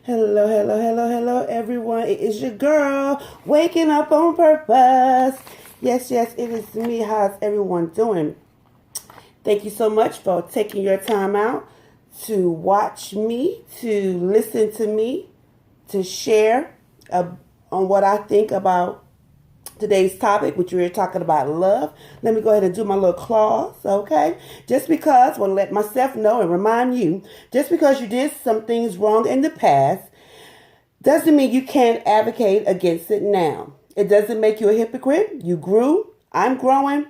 Hello, hello, hello, hello, everyone. It is your girl, waking up on purpose. Yes, yes, it is me. How's everyone doing? Thank you so much for taking your time out to watch me, to listen to me, to share on what I think about today's topic, which we're talking about love. Let me go ahead and do my little clause, okay? Just because, I want to let myself know and remind you, just because you did some things wrong in the past, doesn't mean you can't advocate against it now. It doesn't make you a hypocrite. You grew. I'm growing.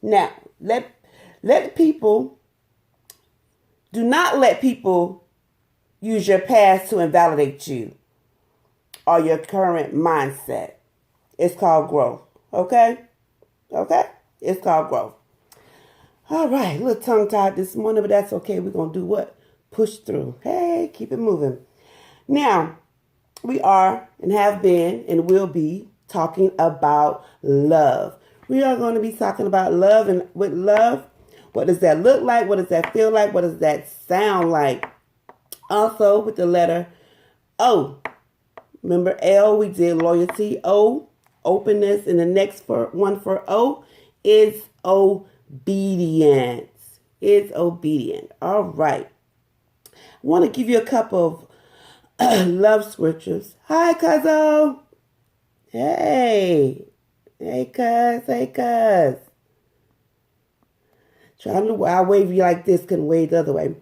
Now, let people, do not let people use your past to invalidate you or your current mindset. It's called growth. Okay? Okay? It's called growth. All right. A little tongue-tied this morning, but that's okay. We're going to do what? Push through. Hey, keep it moving. Now, we are and have been and will be talking about love. We are going to be talking about love, and with love, what does that look like? What does that feel like? What does that sound like? Also, with the letter O. Remember L, we did loyalty. O, openness. And the next one for O is obedience. It's obedient. All right. I want to give you a couple of love scriptures. Hi, Cuzzo. Hey. Hey, cuz. Hey, cuz. Trying to, I wave you like this, couldn't wave the other way.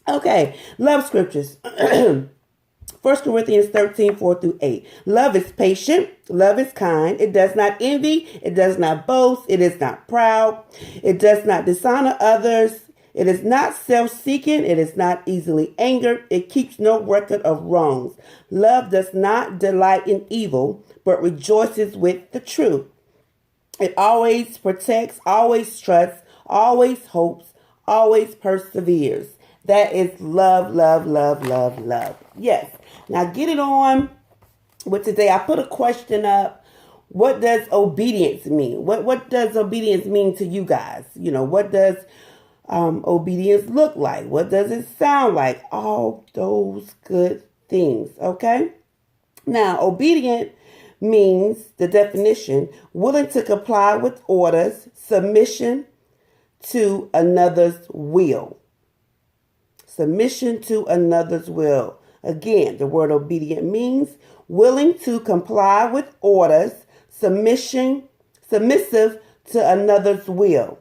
Okay. Love scriptures. 1 Corinthians 13, 4 through 8. Love is patient. Love is kind. It does not envy. It does not boast. It is not proud. It does not dishonor others. It is not self-seeking. It is not easily angered. It keeps no record of wrongs. Love does not delight in evil, but rejoices with the truth. It always protects, always trusts, always hopes, always perseveres. That is love, love, love, love, love. Yes. Now get it on with today. I put a question up. What does obedience mean? What does obedience mean to you guys? You know, what does obedience look like? What does it sound like? All those good things. Okay. Now, obedient means, the definition, willing to comply with orders, submission to another's will. Submission to another's will. Again, the word obedient means willing to comply with orders, submissive to another's will.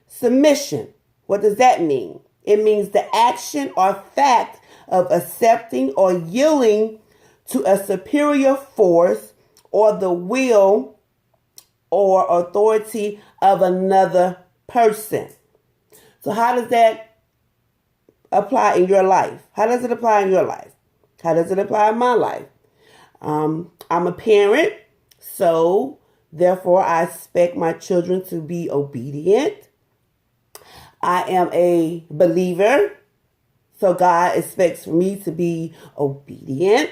Submission. What does that mean? It means the action or fact of accepting or yielding to a superior force or the will or authority of another person. So how does that apply in your life? How does it apply in your life? How does it apply in my life? I'm a parent, so therefore I expect my children to be obedient. I am a believer, so God expects me to be obedient.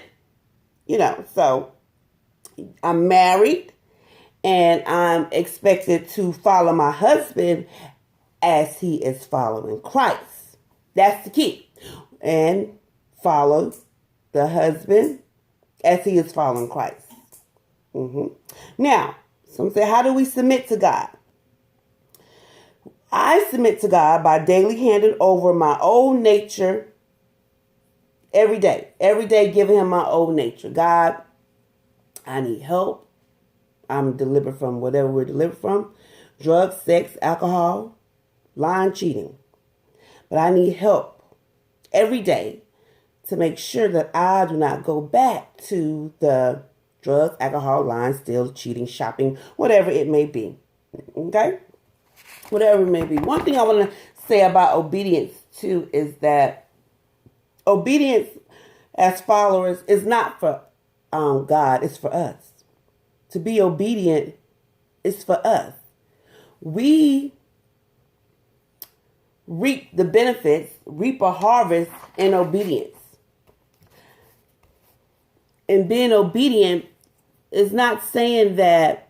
You know, so I'm married and I'm expected to follow my husband as he is following Christ. That's the key. And follow the husband as he is following Christ. Now, some say, how do we submit to God? I submit to God by daily handing over my old nature every day. Every day giving him my old nature. God, I need help. I'm delivered from whatever we're delivered from. Drugs, sex, alcohol, lying, cheating. But I need help every day to make sure that I do not go back to the drugs, alcohol, lying, stealing, cheating, shopping, whatever it may be. Okay? Whatever it may be. One thing I want to say about obedience too is that obedience as followers is not for God, it's for us. To be obedient is for us. We reap the benefits, reap a harvest in obedience. And being obedient is not saying that,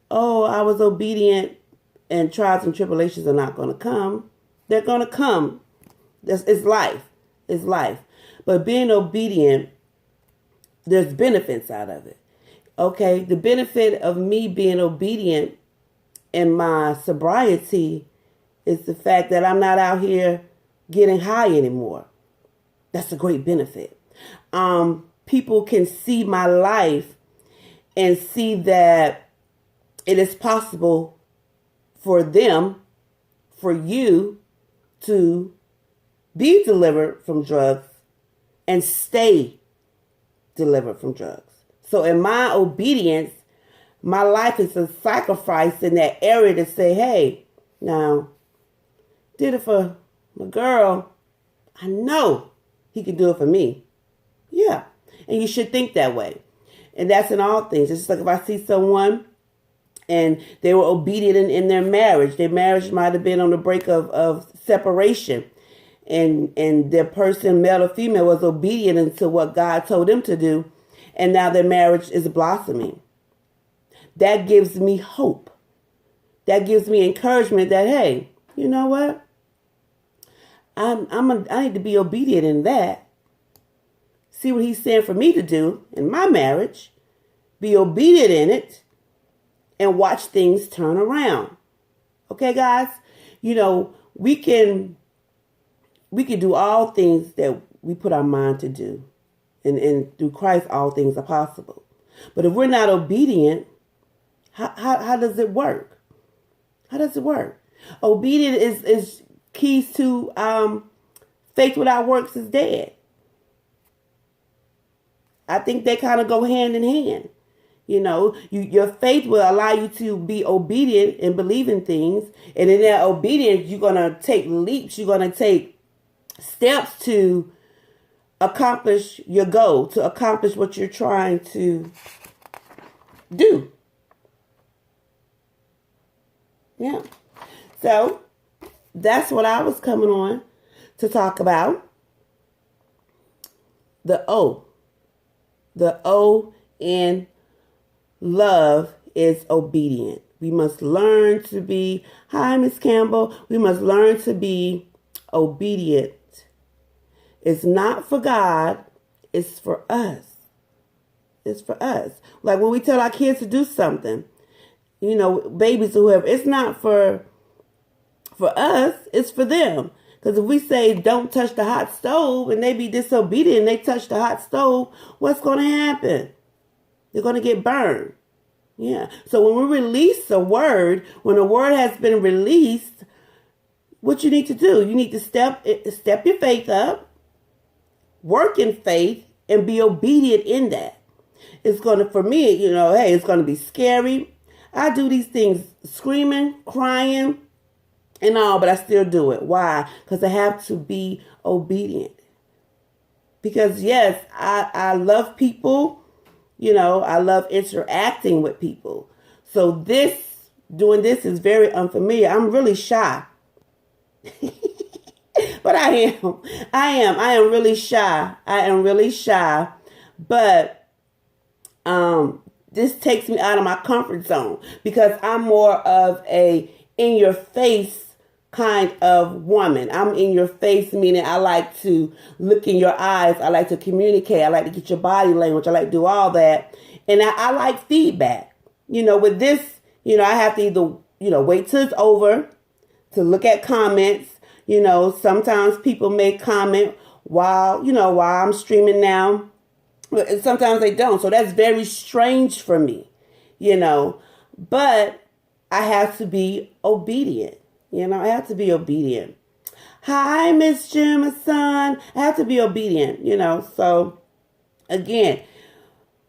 oh, I was obedient and trials and tribulations are not going to come. They're going to come. It's life. It's life. But being obedient, there's benefits out of it. Okay, the benefit of me being obedient in my sobriety is the fact that I'm not out here getting high anymore. That's a great benefit. People can see my life and see that it is possible for them, for you, to be delivered from drugs and stay delivered from drugs. So in my obedience, my life is a sacrifice in that area to say, hey, now, did it for my girl. I know he can do it for me. Yeah. And you should think that way. And that's in all things. It's just like if I see someone and they were obedient in their marriage might have been on the brink of separation. And their person, male or female, was obedient into what God told them to do. And now their marriage is blossoming. That gives me hope. That gives me encouragement that, hey, you know what? I need to be obedient in that. See what he's saying for me to do in my marriage. Be obedient in it. And watch things turn around. Okay, guys? You know, we can do all things that we put our mind to do. And through Christ, all things are possible. But if we're not obedient, how does it work? How does it work? Obedience is keys to faith without works is dead. I think they kind of go hand in hand. You know, your faith will allow you to be obedient and believe in things. And in that obedience, you're going to take leaps. You're going to take steps to accomplish your goal, to accomplish what you're trying to do. Yeah. So that's what I was coming on to talk about. The O. The O in love is obedient. We must learn to be, hi, Miss Campbell. We must learn to be obedient. It's not for God. It's for us. It's for us. Like when we tell our kids to do something, you know, babies or whoever, it's not for us. It's for them. Because if we say don't touch the hot stove and they be disobedient and they touch the hot stove, what's going to happen? They're going to get burned. Yeah. So when we release a word, when a word has been released, what you need to do, you need to step your faith up, work in faith, and be obedient in that. It's going to, for me, you know, hey, it's going to be scary. I do these things screaming, crying, and all, but I still do it. Why? Because I have to be obedient. Because yes, I love people. You know, I love interacting with people. So doing this is very unfamiliar. I'm really shy. But I am really shy. I am really shy. But this takes me out of my comfort zone because I'm more of a in your face kind of woman. I'm in your face, meaning I like to look in your eyes. I like to communicate. I like to get your body language. I like to do all that. And I like feedback. You know, with this, you know, I have to either, you know, wait till it's over to look at comments. You know, sometimes people may comment while I'm streaming now. But sometimes they don't. So that's very strange for me, you know. But I have to be obedient. You know, I have to be obedient. Hi, Miss Jimison. I have to be obedient, you know. So, again,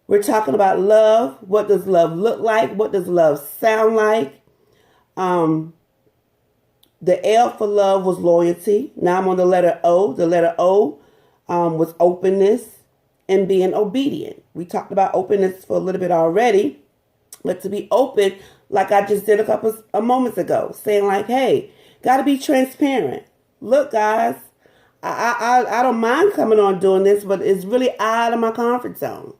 we're talking about love. What does love look like? What does love sound like? The L for love was loyalty. Now I'm on the letter O. The letter O was openness and being obedient. We talked about openness for a little bit already. But to be open, like I just did a couple of moments ago, saying like, hey, got to be transparent. Look, guys, I don't mind coming on doing this, but it's really out of my comfort zone.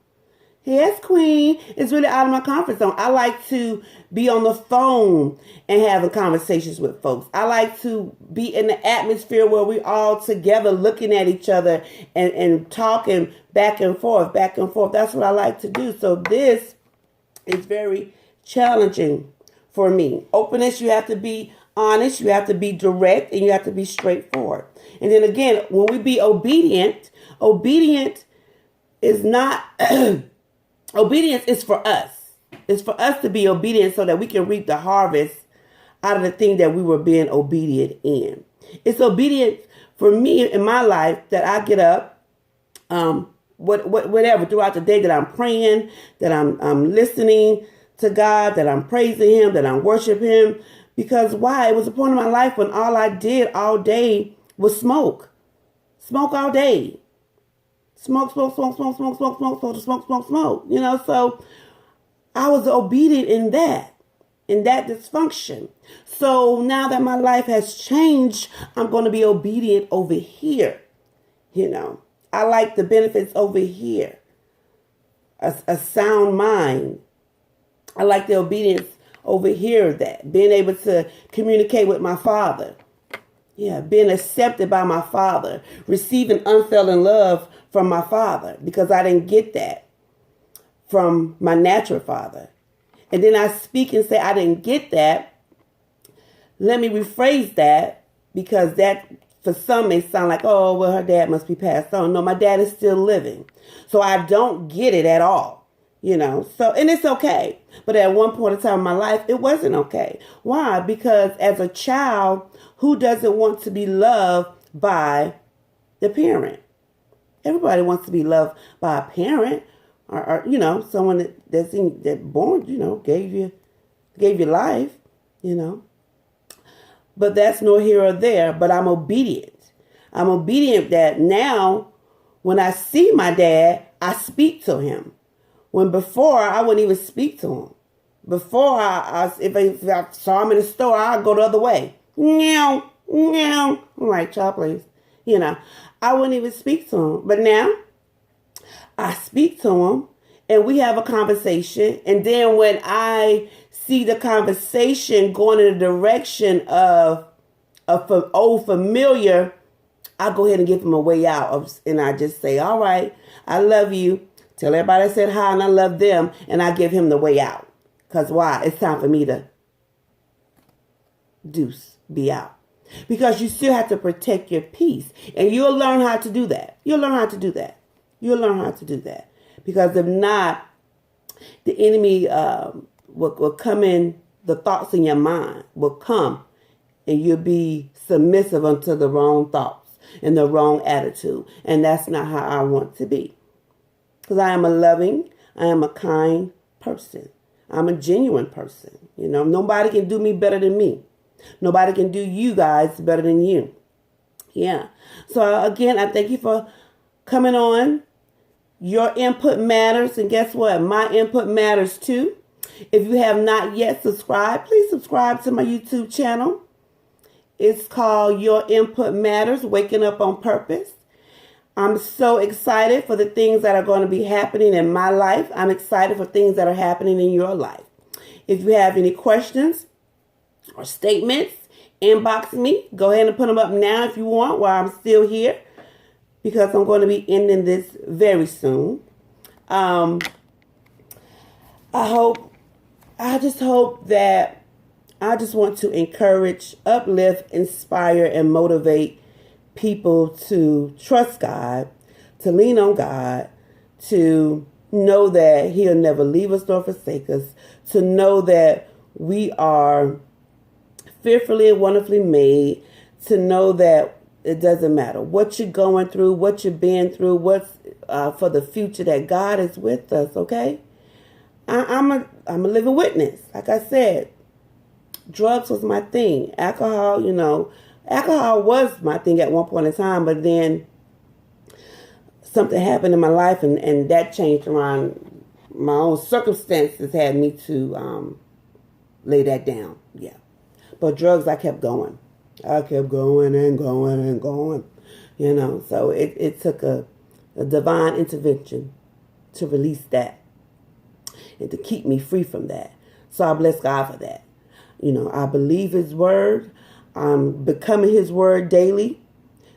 Yes, Queen. It's really out of my comfort zone. I like to be on the phone and having conversations with folks. I like to be in the atmosphere where we all together looking at each other and talking back and forth, back and forth. That's what I like to do. So this is very challenging for me. Openness, you have to be honest, you have to be direct, and you have to be straightforward. And then again, when we be obedient, obedient is not... Obedience is for us. It's for us to be obedient so that we can reap the harvest out of the thing that we were being obedient in. It's obedience for me in my life that I get up, whatever, throughout the day, that I'm praying, that I'm listening to God, that I'm praising Him, that I'm worshiping Him. Because why? It was a point in my life when all I did all day was smoke. Smoke all day. Smoke. You know, so I was obedient in that dysfunction. So now that my life has changed, I'm going to be obedient over here. You know, I like the benefits over here. A sound mind. I like the obedience over here, that being able to communicate with my Father. Yeah, being accepted by my Father, receiving unfailing love from my Father, because I didn't get that from my natural father. And then I speak and say, I didn't get that. Let me rephrase that, because that for some may sound like, oh, well, her dad must be passed on. No, my dad is still living. So I don't get it at all, you know. So, and it's okay. But at one point in time in my life, it wasn't okay. Why? Because as a child, who doesn't want to be loved by the parent? Everybody wants to be loved by a parent, or you know, someone that born, you know, gave you life, you know. But that's nor here or there. But I'm obedient. I'm obedient that now, when I see my dad, I speak to him. When before I wouldn't even speak to him. Before if I saw him in the store, I'd go the other way. Meow, meow. I'm like, child, please. You know, I wouldn't even speak to him. But now I speak to him and we have a conversation. And then when I see the conversation going in the direction of old familiar, I go ahead and give him a way out. And I just say, all right, I love you. Tell everybody I said hi and I love them. And I give him the way out. Because why? It's time for me to be out. Because you still have to protect your peace. And you'll learn how to do that. You'll learn how to do that. Because if not, the enemy will come in, the thoughts in your mind will come. And you'll be submissive unto the wrong thoughts and the wrong attitude. And that's not how I want to be. Because I am a loving, I am a kind person. I'm a genuine person. You know, nobody can do me better than me. Nobody can do you guys better than you. Yeah. So again, I thank you for coming on. Your input matters. And guess what? My input matters too. If you have not yet subscribed, please subscribe to my YouTube channel. It's called Your Input Matters, Waking Up on Purpose. I'm so excited for the things that are going to be happening in my life. I'm excited for things that are happening in your life. If you have any questions or statements, inbox me. Go ahead and put them up now if you want while I'm still here, because I'm going to be ending this very soon. I just want to encourage, uplift, inspire, and motivate people to trust God, to lean on God, to know that He'll never leave us nor forsake us, to know that we are fearfully and wonderfully made, to know that it doesn't matter what you're going through, what you've been through, what's for the future, that God is with us, okay? I'm a living witness. Like I said, drugs was my thing. Alcohol, alcohol was my thing at one point in time, but then something happened in my life and that changed around. My own circumstances had me to lay that down. Yeah. But drugs, I kept going. I kept going and going and going. So it took a divine intervention to release that. and to keep me free from that. So I bless God for that. I believe his word. I'm becoming his word daily.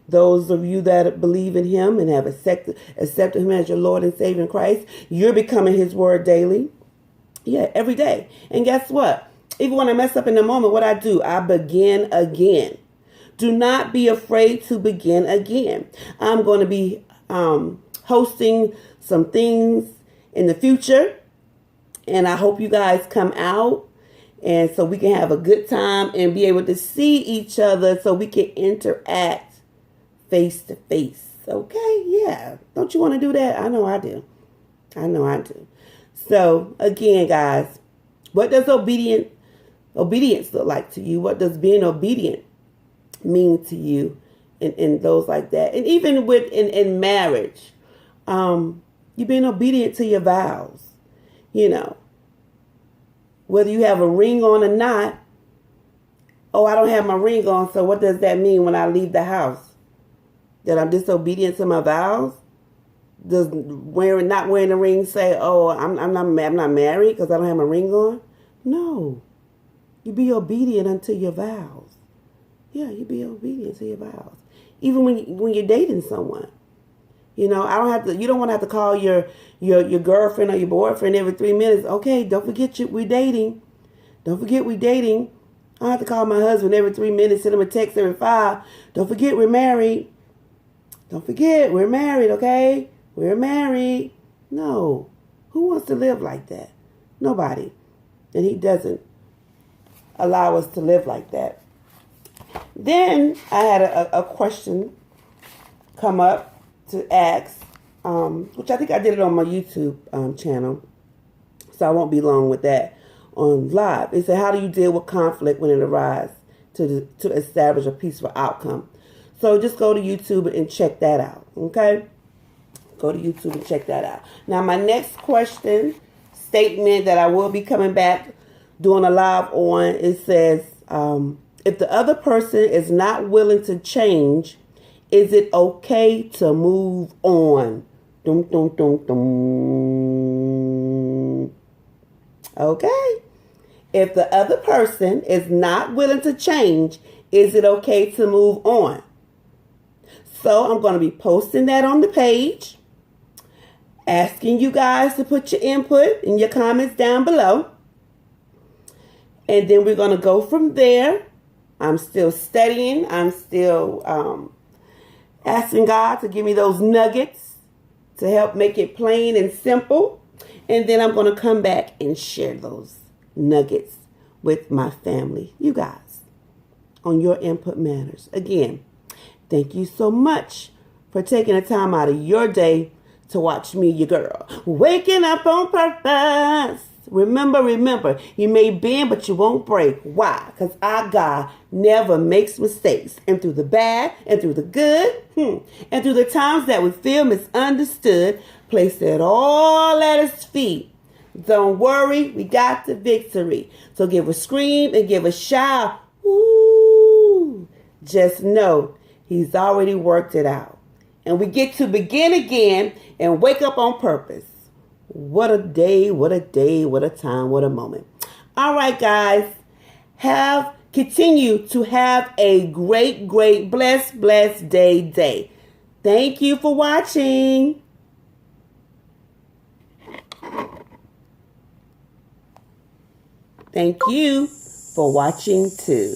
Those of you that believe in him and have accepted him as your Lord and Savior in Christ, you're becoming his word daily. Yeah, every day. And guess what? Even when I mess up in the moment, what I do, I begin again. Do not be afraid to begin again. I'm going to be hosting some things in the future. And I hope you guys come out. And so we can have a good time and be able to see each other so we can interact face to face. Okay? Yeah. Don't you want to do that? I know I do. So, again, guys, what does obedience look like to you? What does being obedient mean to you in those like that? And even in marriage, you're being obedient to your vows. Whether you have a ring on or not. Oh, I don't have my ring on, so what does that mean when I leave the house? That I'm disobedient to my vows? Does not wearing a ring say, oh, I'm not married because I don't have my ring on? No. You be obedient unto your vows. Yeah, you be obedient to your vows. Even when you're dating someone. You don't want to have to call your girlfriend or your boyfriend every 3 minutes. Okay, don't forget we're dating. Don't forget we're dating. I don't have to call my husband every 3 minutes, send him a text every 5. Don't forget we're married. Don't forget we're married, okay? We're married. No. Who wants to live like that? Nobody. And he doesn't allow us to live like that. Then I had a question come up to ask, which I think I did it on my YouTube channel, so I won't be long with that on live. It said, how do you deal with conflict when it arises to establish a peaceful outcome? So just go to YouTube and check that out, okay? Go to YouTube and check that out. Now, my next statement that I will be coming back doing a live on, it says, if the other person is not willing to change, is it okay to move on? Dum, dum, dum, dum. Okay. If the other person is not willing to change, is it okay to move on? So I'm going to be posting that on the page, asking you guys to put your input and your comments down below. And then we're going to go from there. I'm still studying. I'm still asking God to give me those nuggets to help make it plain and simple. And then I'm going to come back and share those nuggets with my family, you guys, on Your Input Matters. Again, thank you so much for taking the time out of your day to watch me, your girl, waking up on purpose. Remember, you may bend, but you won't break. Why? Because our God never makes mistakes. And through the bad, and through the good, and through the times that we feel misunderstood, place it all at his feet. Don't worry, we got the victory. So give a scream and give a shout. Ooh, just know he's already worked it out. And we get to begin again and wake up on purpose. What a day, what a time, what a moment. All right, guys. Continue to have a great, blessed day. Thank you for watching. Thank you for watching too.